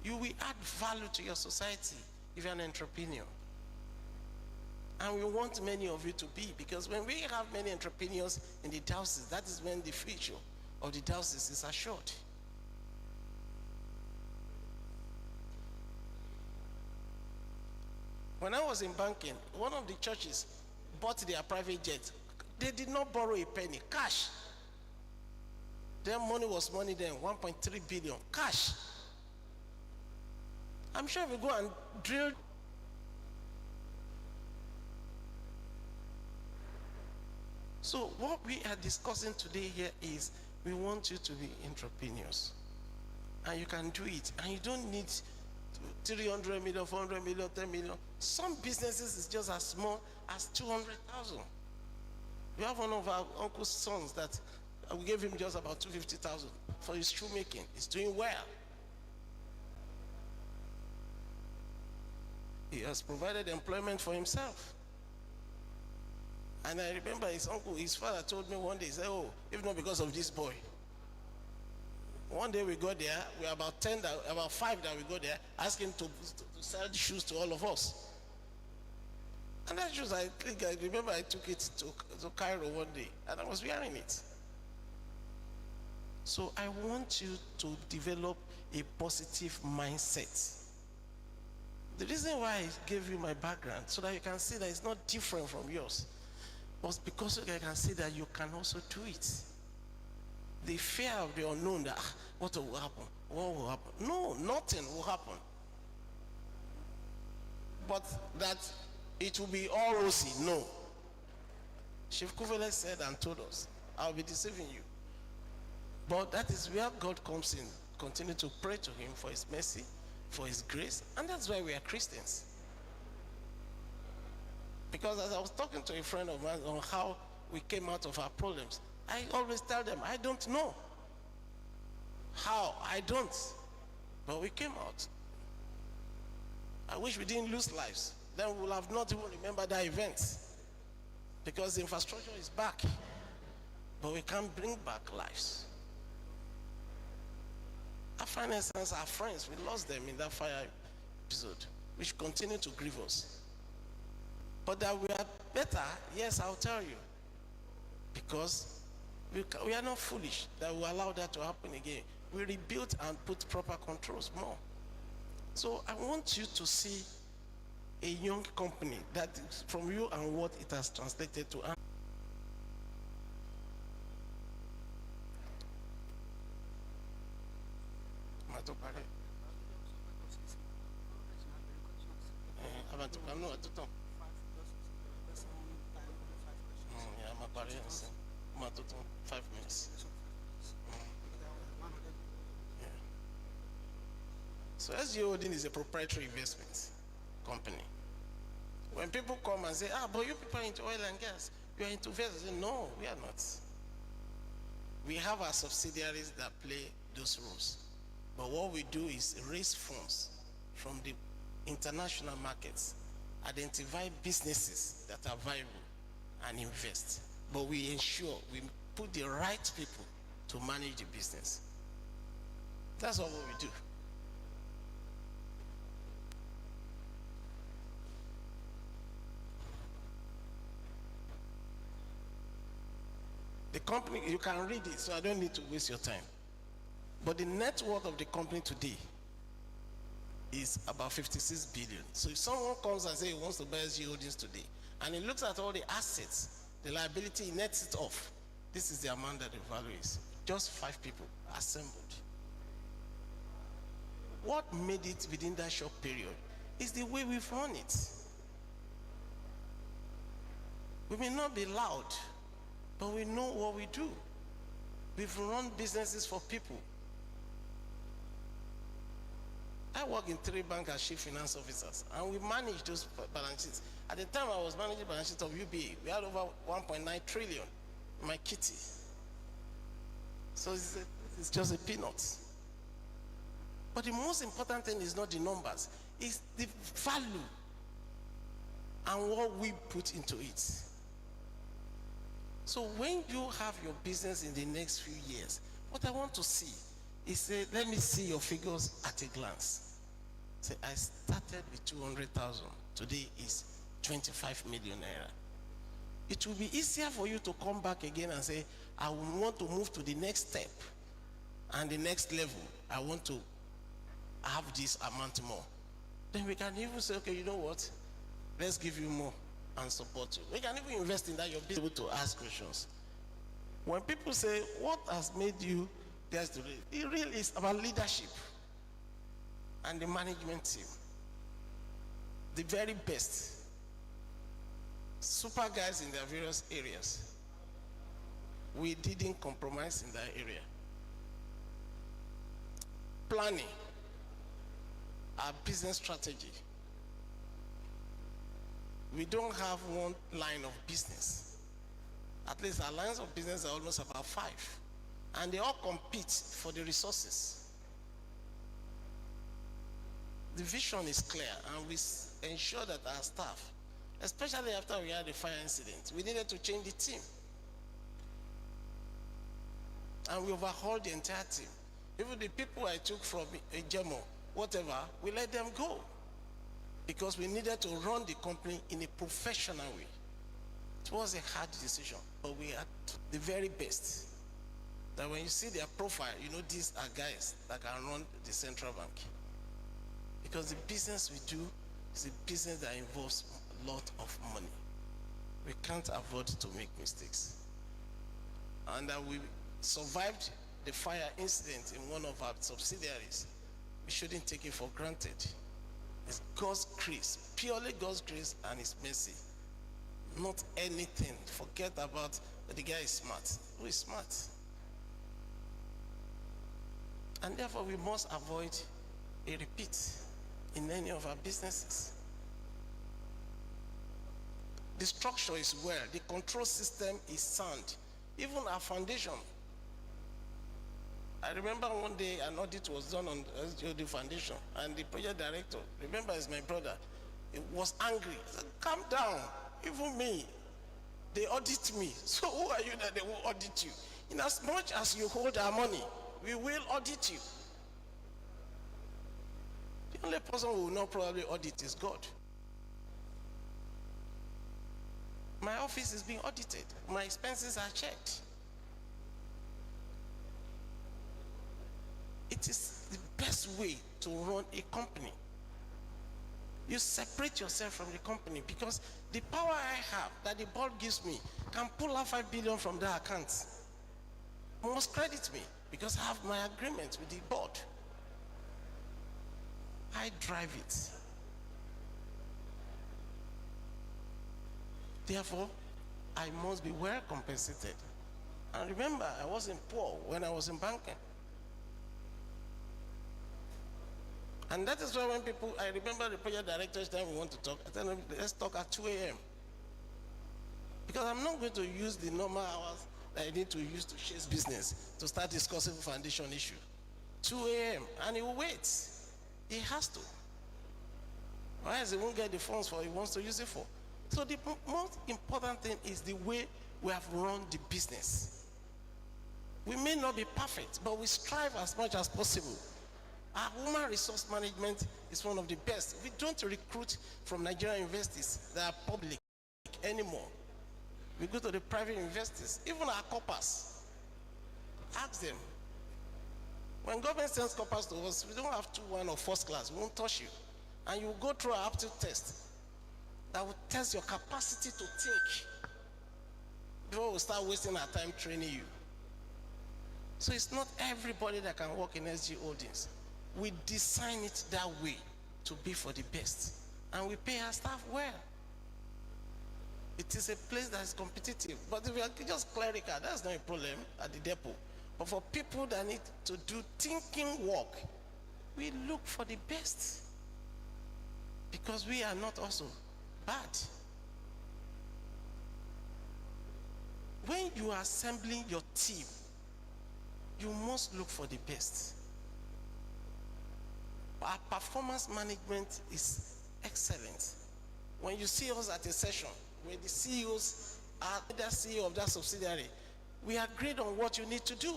You will add value to your society if you're an entrepreneur. And we want many of you to be, because when we have many entrepreneurs in the diocese, that is when the future of the diocese is assured. When I was in banking, one of the churches bought their private jet. They did not borrow a penny, cash. Their money was money then, 1.3 billion, cash. I'm sure if we go and drill. So what we are discussing today here is we want you to be entrepreneurs. And you can do it. And you don't need 300 million, 400 million, 10 million. Some businesses is just as small as 200,000. We have one of our uncle's sons that we gave him just about 250,000 for his shoemaking. He's doing well. He has provided employment for himself. And I remember his uncle, his father told me one day, he said, oh, if not because of this boy. One day we got there, we were about 5 that we got there, asking to sell shoes to all of us. And that shoes, I think I remember I took it to Cairo one day, and I was wearing it. So I want you to develop a positive mindset. The reason why I gave you my background, so that you can see that it's not different from yours, was because you can see that you can also do it. The fear of the unknown, that what will happen? What will happen? No, nothing will happen. But that it will be all rosy, no. Chief Kuvele said and told us, I'll be deceiving you. But that is where God comes in. Continue to pray to him for his mercy, for his grace, and that's why we are Christians. Because as I was talking to a friend of mine on how we came out of our problems, I always tell them, I don't know how, I don't, but we came out. I wish we didn't lose lives. Then we will have not even remembered that event, because the infrastructure is back, but we can't bring back lives. Our finances, our friends, we lost them in that fire episode, which continue to grieve us. But that we are better, yes, I'll tell you, because we are not foolish that we allow that to happen again. We rebuilt and put proper controls more. So I want you to see a young company that is from you and what it has translated to. Yeah, 5 minutes. Yeah. So SG Holding is a proprietary investment company. When people come and say, but you people are into oil and gas, you are into investments. No, we are not. We have our subsidiaries that play those roles. But what we do is raise funds from the international markets, identify businesses that are viable, and invest. But we ensure we put the right people to manage the business. That's all what we do. The company, you can read it, so I don't need to waste your time. But the net worth of the company today is about 56 billion. So if someone comes and says he wants to buy SG Holdings today, and he looks at all the assets, the liability, he nets it off. This is the amount that the value is. Just 5 people assembled. What made it within that short period is the way we've run it. We may not be loud, but we know what we do. We've run businesses for people. I work in 3 banks as chief finance officers, and we manage those balance sheets. At the time I was managing balance sheet of UBA, we had over 1.9 trillion in my kitty. So it's just a peanut. But the most important thing is not the numbers, it's the value and what we put into it. So when you have your business in the next few years, what I want to see is, let me see your figures at a glance. Say, I started with 200,000. Today is 25 million naira. It will be easier for you to come back again and say, I want to move to the next step and the next level. I want to have this amount more. Then we can even say, okay, you know what? Let's give you more and support you. We can even invest in that. You'll be able to ask questions. When people say, what has made you guys today? It really is about leadership and the management team. The very best. Super guys in their various areas. We didn't compromise in that area. Planning. Our business strategy. We don't have one line of business. At least our lines of business are almost about 5. And they all compete for the resources. The vision is clear, and we ensure that our staff, especially after we had the fire incident, we needed to change the team. And we overhauled the entire team. Even the people I took from Ejemo, whatever, we let them go. because we needed to run the company in a professional way. It was a hard decision, but we had the very best. That when you see their profile, you know these are guys that can run the central bank. Because the business we do is a business that involves a lot of money. We can't afford to make mistakes. And that we survived the fire incident in one of our subsidiaries. We shouldn't take it for granted. It's God's grace, purely God's grace and His mercy. Not anything. Forget about that the guy is smart. Who is smart? And therefore we must avoid a repeat in any of our businesses. The structure is well, the control system is sound. Even our foundation. I remember one day an audit was done on the foundation, and the project director, remember is my brother, he was angry. He said, calm down, even me, they audit me. So who are you that they will audit you? In as much as you hold our money, we will audit you. The only person who will not probably audit is God. My office is being audited. My expenses are checked. It is the best way to run a company. You separate yourself from the company, because the power I have that the board gives me can pull out 5 billion from their accounts. You must credit me because I have my agreement with the board. I drive it. Therefore, I must be well compensated. And remember, I wasn't poor when I was in banking. And that is why when people, I remember the project director's time we want to talk, I tell them, let's talk at 2 a.m. Because I'm not going to use the normal hours that I need to use to chase business to start discussing foundation issue. 2 a.m. and he will wait. He has to. Otherwise he won't get the funds for what he wants to use it for. So the most important thing is the way we have run the business. We may not be perfect, but we strive as much as possible. Our human resource management is one of the best. We don't recruit from Nigerian universities that are public anymore. We go to the private universities, even our corpers. Ask them. When government sends corpers to us, we don't have 2-1 or first class. We won't touch you. And you will go through an aptitude test that will test your capacity to think before we start wasting our time training you. So it's not everybody that can work in SG Holdings. We design it that way to be for the best. And we pay our staff well. It is a place that is competitive. But if we are just clerical, that's not a problem at the depot. But for people that need to do thinking work, we look for the best. Because we are not also bad. When you are assembling your team, you must look for the best. Our performance management is excellent. When you see us at a session where the CEOs are the CEO of that subsidiary, we agreed on what you need to do.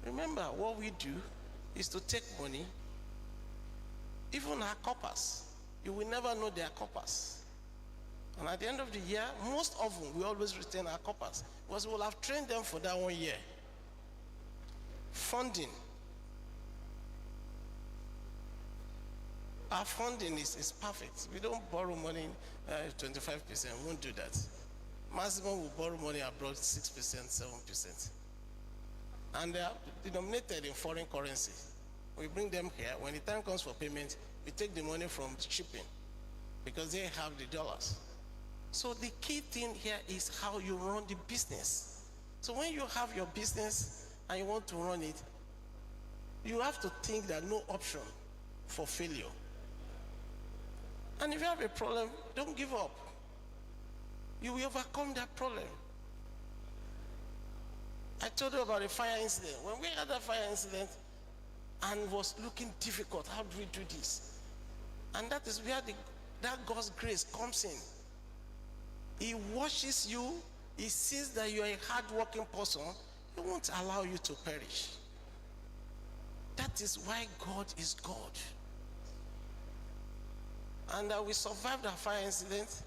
Remember, what we do is to take money, even our corpers. You will never know they are corpers. And at the end of the year, most of them, we always retain our corpers, because we will have trained them for that 1 year. Funding. Our funding is perfect. We don't borrow money 25%. We won't do that. Maximum we borrow money abroad 6%, 7%. And they are denominated in foreign currency. We bring them here. When the time comes for payment, we take the money from shipping because they have the dollars. So the key thing here is how you run the business. So when you have your business and you want to run it, you have to think that no option for failure. And if you have a problem, don't give up. You will overcome that problem. I told you about a fire incident. When we had that fire incident and was looking difficult, how do we do this? And that is where that God's grace comes in. He watches you. He sees that you are a hard-working person. He won't allow you to perish. That is why God is God. and that we survived that fire incident?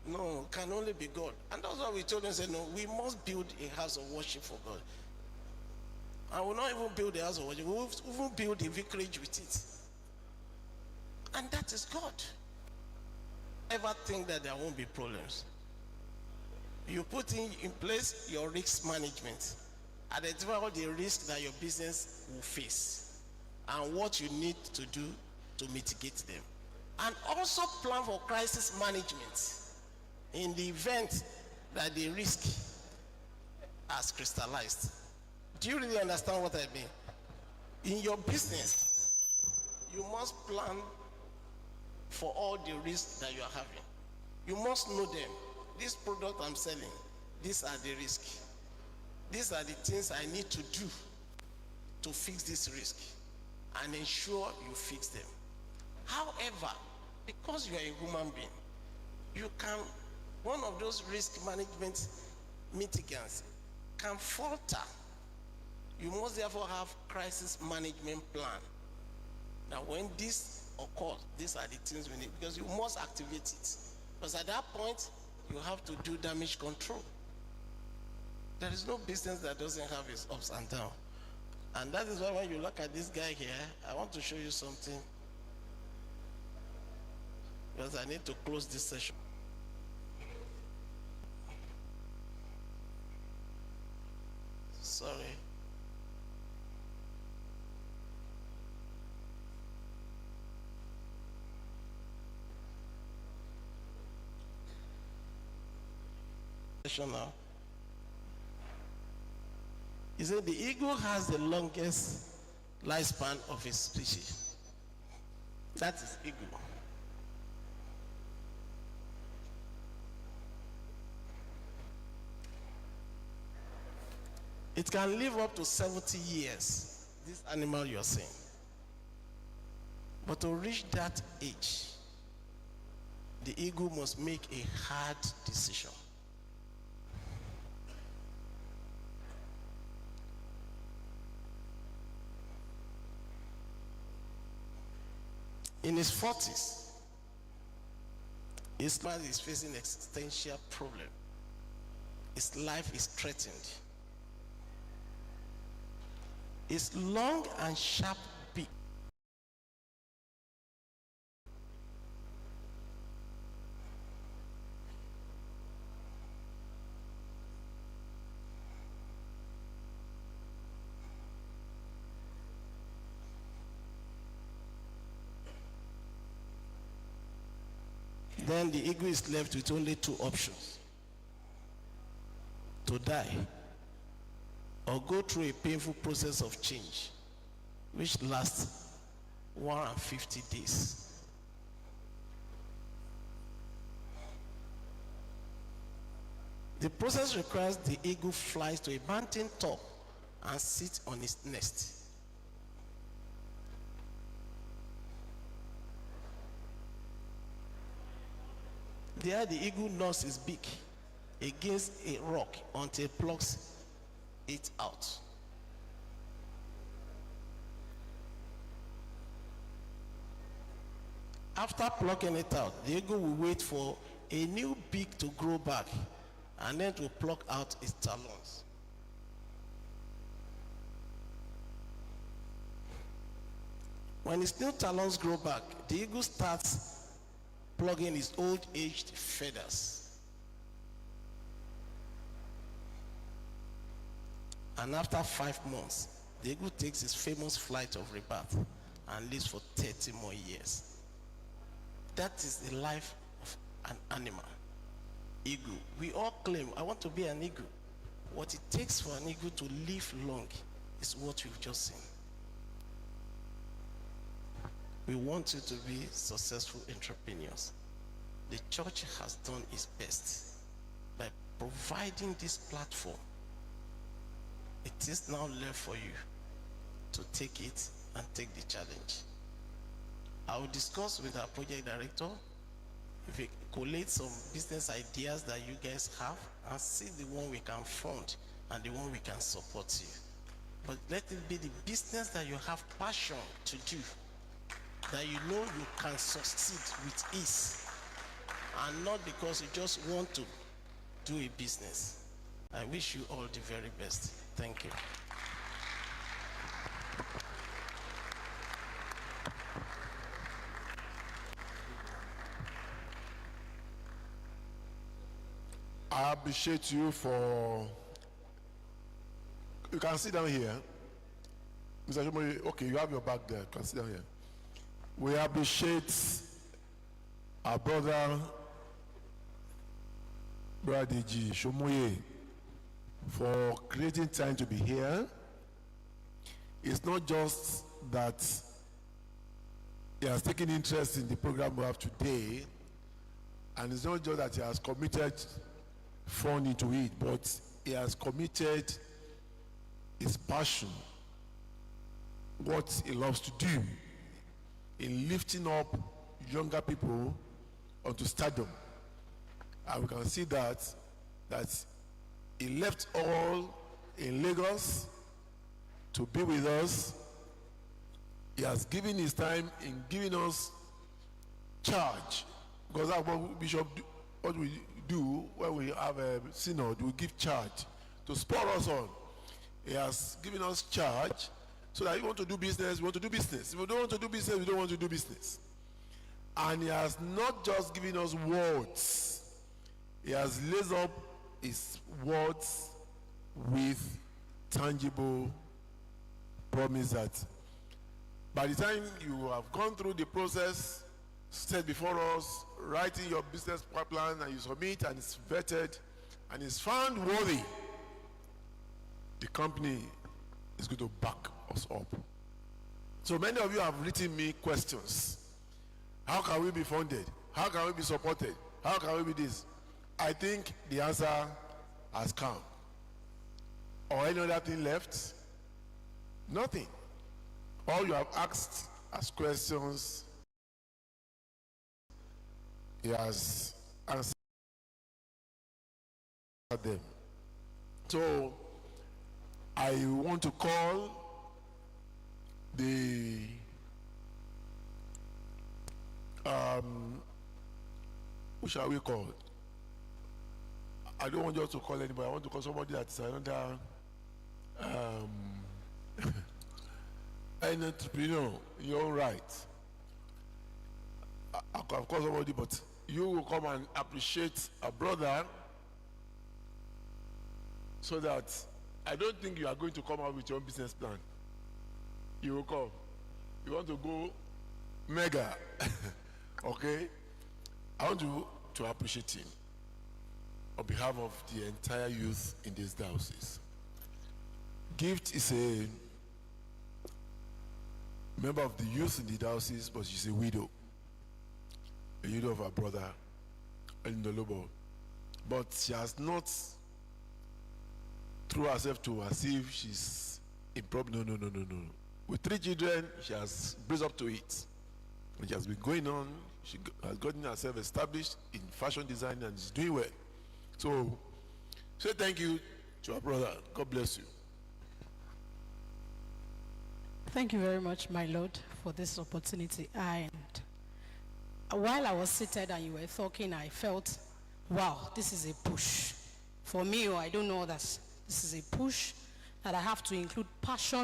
No, can only be God. And that's why we told them, say, no, we must build a house of worship for God. And we'll not even build a house of worship, we'll even build a vicarage with it. And that is God. Ever think that there won't be problems? You put in place your risk management, identify all the risks that your business will face and what you need to do to mitigate them. And also plan for crisis management in the event that the risk has crystallized. Do you really understand what I mean? In your business, you must plan for all the risks that you are having. You must know them. This product I'm selling, these are the risks. These are the things I need to do to fix this risk and ensure you fix them. However, because you are a human being, you can, one of those risk management mitigants can falter. You must therefore have crisis management plan. Now when this occurs, these are the things we need, because you must activate it. Because at that point, you have to do damage control. There is no business that doesn't have its ups and downs. And that is why when you look at this guy here, I want to show you something, because I need to close this session. Sorry. Now. He said the eagle has the longest lifespan of its species. That is eagle. It can live up to 70 years, this animal you're seeing. But to reach that age, the eagle must make a hard decision. In his 40s, his man is facing an existential problem. His life is threatened. His long and sharp beak then the eagle is left with only two options: to die or go through a painful process of change which lasts 150 days. The process requires the eagle flies to a mountain top and sits on its nest. There the eagle gnaws its beak against a rock until it plucks it out. After plucking it out, the eagle will wait for a new beak to grow back, and then to pluck out its talons. When its new talons grow back, the eagle starts plugging his old-aged feathers. And after 5 months, the eagle takes his famous flight of rebirth and lives for 30 more years. That is the life of an animal. Eagle. We all claim, I want to be an eagle. What it takes for an eagle to live long is what we've just seen. We want you to be successful entrepreneurs. The church has done its best by providing this platform. It is now left for you to take it and take the challenge. I will discuss with our project director if we collate some business ideas that you guys have and see the one we can fund and the one we can support you. But let it be the business that you have passion to do that you know you can succeed with ease, and not because you just want to do a business. I wish you all the very best. Thank you. I appreciate you for. You can sit down here. Mr. Shomori, okay, you have your bag there. You can sit down here. We appreciate our brother, Brother Deji Shomoye, for creating time to be here. It's not just that he has taken interest in the program we have today, and it's not just that he has committed fund into it, but he has committed his passion, what he loves to do, in lifting up younger people onto stardom. And we can see that he left all in Lagos to be with us. He has given his time in giving us charge, because that's what Bishop what we do when we have a synod. We give charge to spur us on. He has given us charge so that if you want to do business, we want to do business. If we don't want to do business, we don't want to do business. And he has not just given us words. He has laid up his words with tangible promise that by the time you have gone through the process set before us, writing your business pipeline, and you submit, and it's vetted, and it's found worthy, the company is going to back us up. So many of you have written me questions. How can we be funded? How can we be supported? How can we be this? I think the answer has come. Or any other thing left? Nothing. All you have asked as questions, he has answered them. So I want to call the who shall we call? I don't want just to call anybody. I want to call somebody that's another an entrepreneur in your own right. I could have called somebody, but you will come and appreciate a brother, so that I don't think you are going to come out with your own business plan. You will come. You want to go mega. Okay? I want to appreciate him on behalf of the entire youth in this diocese. Gift is a member of the youth in the diocese, but she's a widow of her brother, Onikolobo. But she has not threw herself to as if she's in problem. No. With 3 children, she has braced up to it. And she has been going on. She has gotten herself established in fashion design and is doing well. So, say thank you to our brother. God bless you. Thank you very much, my Lord, for this opportunity. And while I was seated and you were talking, I felt, wow, this is a push. For me, I don't know that this is a push, that I have to include passion